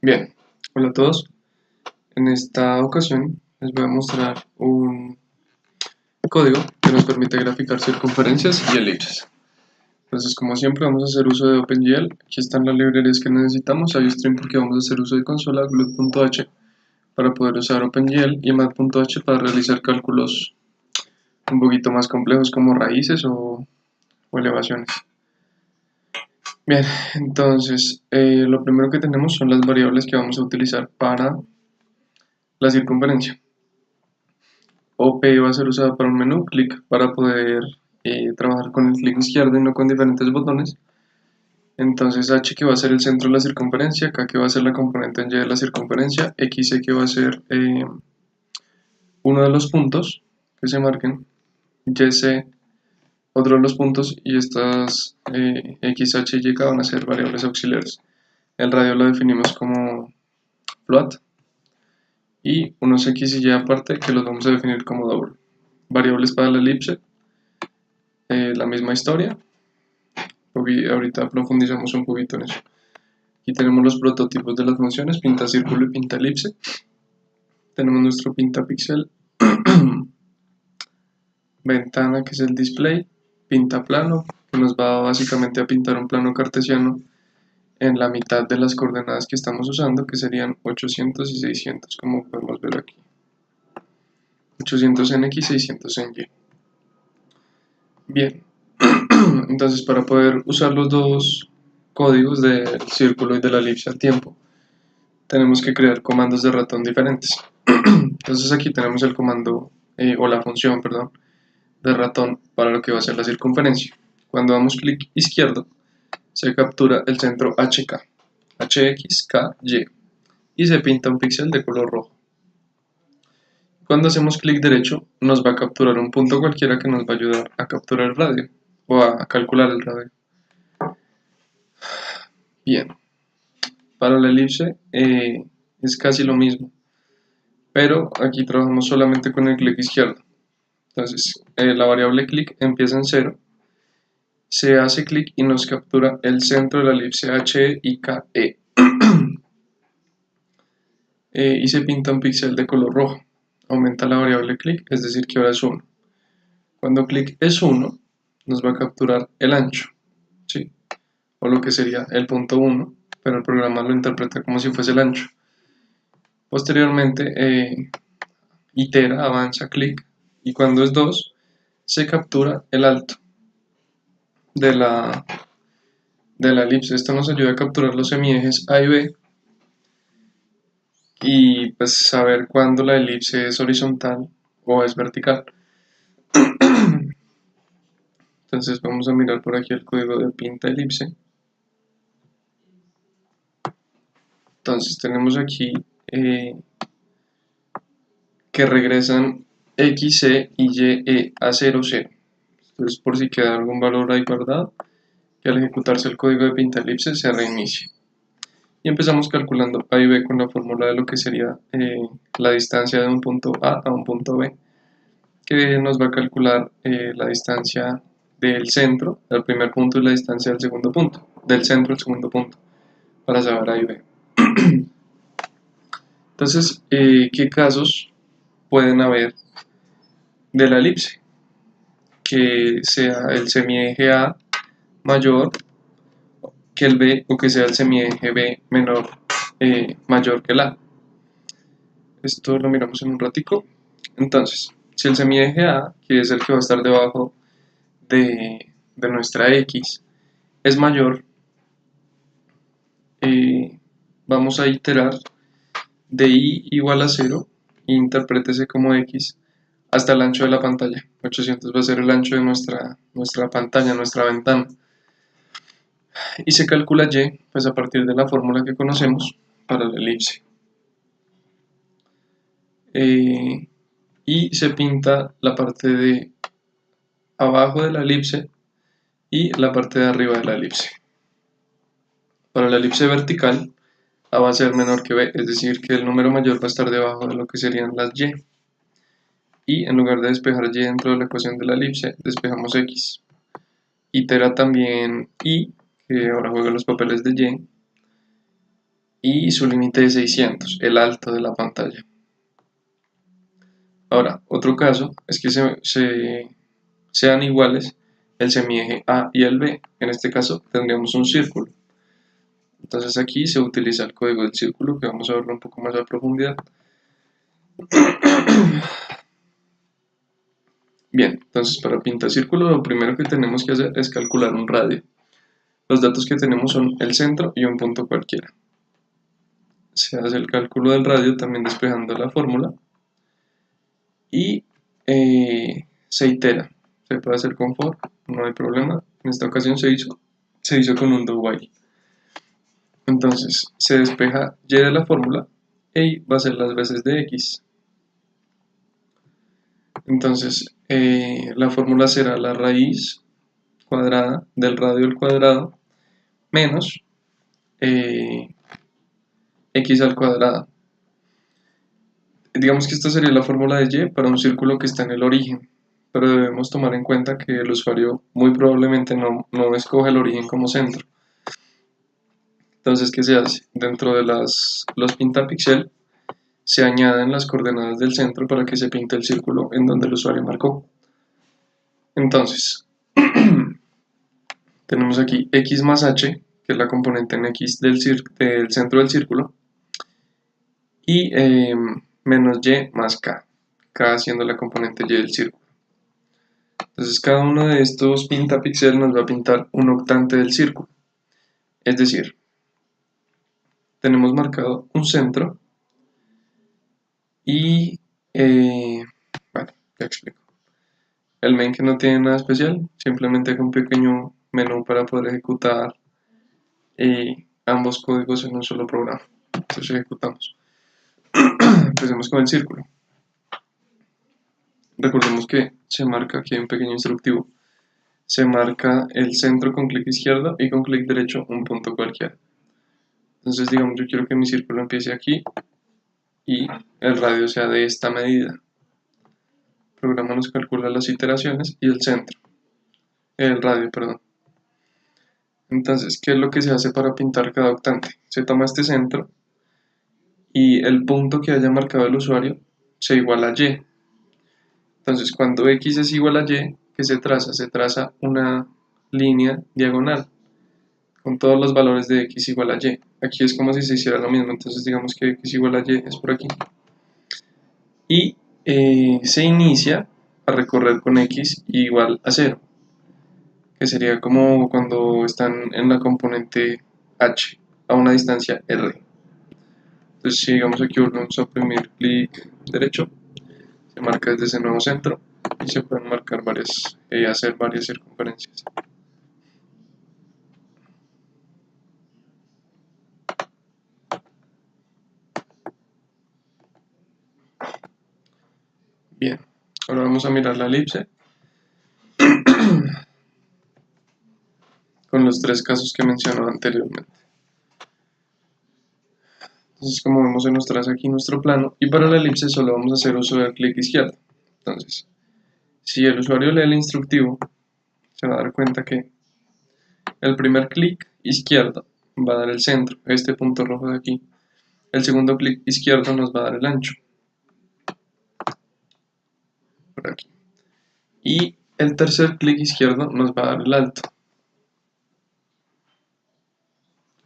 Bien, hola a todos. En esta ocasión les voy a mostrar un código que nos permite graficar circunferencias y elipses. Entonces, como siempre, vamos a hacer uso de OpenGL. Aquí están las librerías que necesitamos. iStream porque vamos a hacer uso de consola, Glue.h para poder usar OpenGL y Math.h para realizar cálculos un poquito más complejos como raíces o elevaciones. Bien, entonces lo primero que tenemos son las variables que vamos a utilizar para la circunferencia. OP va a ser usada para un menú, clic para poder trabajar con el clic izquierdo y no con diferentes botones. Entonces H que va a ser el centro de la circunferencia, K que va a ser la componente en Y de la circunferencia, X que va a ser uno de los puntos que se marquen, YC otro de los puntos y estas X, H y K van a ser variables auxiliares. El radio lo definimos como float y unos X y Y aparte que los vamos a definir como double. Variables para la elipse, la misma historia. Ahorita profundizamos un poquito en eso. Aquí tenemos los prototipos de las funciones, pinta círculo y pinta elipse. Tenemos nuestro pinta pixel, ventana que es el display, pinta plano, que nos va básicamente a pintar un plano cartesiano en la mitad de las coordenadas que estamos usando, que serían 800 y 600, como podemos ver aquí. 800 en X, 600 en Y. Bien, entonces para poder usar los dos códigos del círculo y de la elipse al tiempo, tenemos que crear comandos de ratón diferentes. Entonces aquí tenemos el comando, o la función, perdón, de ratón para lo que va a ser la circunferencia. Cuando damos clic izquierdo, se captura el centro HK, HXKY, y se pinta un píxel de color rojo. Cuando hacemos clic derecho, nos va a capturar un punto cualquiera que nos va a ayudar a capturar el radio, o a calcular el radio. Bien, para la elipse es casi lo mismo, pero aquí trabajamos solamente con el clic izquierdo. Entonces, la variable clic empieza en 0, se hace clic y nos captura el centro de la elipse HE y KE. Y se pinta un píxel de color rojo. Aumenta la variable clic, es decir que ahora es 1. Cuando clic es 1, nos va a capturar el ancho, ¿sí? O lo que sería el punto 1, pero el programa lo interpreta como si fuese el ancho. Posteriormente, itera, avanza, clic, y cuando es 2, se captura el alto de la elipse. Esto nos ayuda a capturar los semiejes A y B y pues saber cuándo la elipse es horizontal o es vertical. Entonces vamos a mirar por aquí el código de pinta elipse. Entonces tenemos aquí que regresan X, C y Y, E a 0, 0. Entonces por si queda algún valor ahí guardado, que al ejecutarse el código de pinta elipse se reinicie. Y empezamos calculando A y B con la fórmula de lo que sería la distancia de un punto A un punto B, que nos va a calcular la distancia del centro, del primer punto y la distancia del segundo punto, del centro al segundo punto, para saber A y B. Entonces, ¿qué casos pueden haber de la elipse? Que sea el semieje A mayor que el B o que sea el semieje B menor, mayor que el A. Esto lo miramos en un ratico. Entonces, si el semieje A, que es el que va a estar debajo de nuestra X, es mayor, vamos a iterar de I igual a 0, interprétese como X, hasta el ancho de la pantalla. 800 va a ser el ancho de nuestra pantalla, nuestra ventana. Y se calcula Y, pues a partir de la fórmula que conocemos para la elipse. Y se pinta la parte de abajo de la elipse y la parte de arriba de la elipse. Para la elipse vertical, A va a ser menor que B, es decir, que el número mayor va a estar debajo de lo que serían las Y. Y en lugar de despejar Y dentro de la ecuación de la elipse, despejamos X. Itera también I, que ahora juega los papeles de y su límite de 600, el alto de la pantalla. Ahora, otro caso es que sean iguales el semieje A y el B. En este caso tendríamos un círculo. Entonces aquí se utiliza el código del círculo, que vamos a verlo un poco más a profundidad. Bien, entonces para pintar círculo lo primero que tenemos que hacer es calcular un radio. Los datos que tenemos son el centro y un punto cualquiera. Se hace el cálculo del radio también despejando la fórmula y se itera. Se puede hacer con for, no hay problema. En esta ocasión se hizo con un do while. Entonces se despeja y de la fórmula y va a ser las veces de x. Entonces la fórmula será la raíz cuadrada del radio al cuadrado menos x al cuadrado. Digamos que esta sería la fórmula de y para un círculo que está en el origen, pero debemos tomar en cuenta que el usuario muy probablemente no escoge el origen como centro. Entonces, ¿qué se hace? Dentro de los pintapixel se añaden las coordenadas del centro para que se pinte el círculo en donde el usuario marcó. Entonces, tenemos aquí x más h, que es la componente en x del centro del círculo, y menos y más k siendo la componente y del círculo. Entonces cada uno de estos pintapixel nos va a pintar un octante del círculo. Es decir, tenemos marcado un centro y, bueno, ya explico. El main que no tiene nada especial, simplemente es un pequeño menú para poder ejecutar ambos códigos en un solo programa. Entonces ejecutamos. Empecemos con el círculo. Recordemos que se marca aquí un pequeño instructivo. Se marca el centro con clic izquierdo y con clic derecho un punto cualquiera. Entonces digamos yo quiero que mi círculo empiece aquí y el radio sea de esta medida. El programa nos calcula las iteraciones y el centro, el radio, perdón. Entonces, ¿qué es lo que se hace para pintar cada octante? Se toma este centro y el punto que haya marcado el usuario se iguala a y. Entonces, cuando x es igual a y, ¿qué se traza? Se traza una línea diagonal con todos los valores de x igual a y. Aquí es como si se hiciera lo mismo, entonces digamos que x igual a y es por aquí. Y se inicia a recorrer con x igual a 0, que sería como cuando están en la componente h a una distancia r. Entonces si digamos aquí volvemos a oprimir clic derecho, se marca desde ese nuevo centro y se pueden marcar hacer varias circunferencias. Bien, ahora vamos a mirar la elipse con los tres casos que mencioné anteriormente. Entonces, como vemos, se nos traza aquí nuestro plano y para la elipse solo vamos a hacer uso del clic izquierdo. Entonces, si el usuario lee el instructivo, se va a dar cuenta que el primer clic izquierdo va a dar el centro, este punto rojo de aquí. El segundo clic izquierdo nos va a dar el ancho, por aquí. Y el tercer clic izquierdo nos va a dar el alto.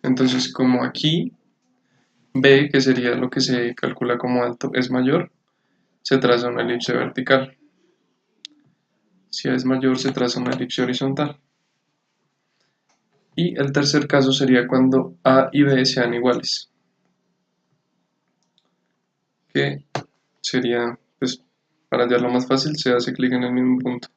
Entonces, como aquí B, que sería lo que se calcula como alto, es mayor, se traza una elipse vertical. Si A es mayor, se traza una elipse horizontal. Y el tercer caso sería cuando A y B sean iguales, que sería, pues, para hallarlo más fácil, se hace clic en el mismo punto.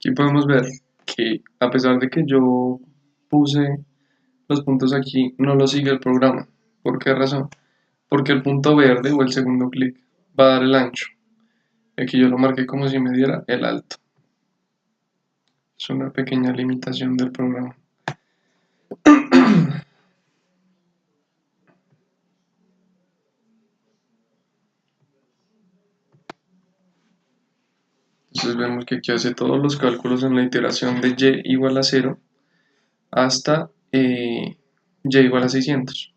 Aquí podemos ver que a pesar de que yo puse los puntos aquí, no lo sigue el programa. ¿Por qué razón? Porque el punto verde o el segundo clic va a dar el ancho. Aquí yo lo marqué como si me diera el alto. Es una pequeña limitación del programa. Entonces vemos que aquí hace todos los cálculos en la iteración de y igual a 0 hasta y igual a 600.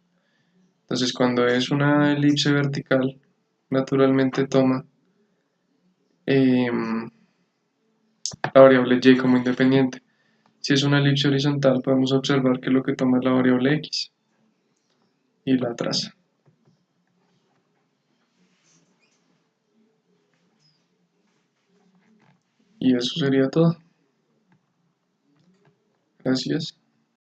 Entonces cuando es una elipse vertical, naturalmente toma la variable y como independiente. Si es una elipse horizontal, podemos observar que lo que toma es la variable x y la traza. Y eso sería todo. Gracias.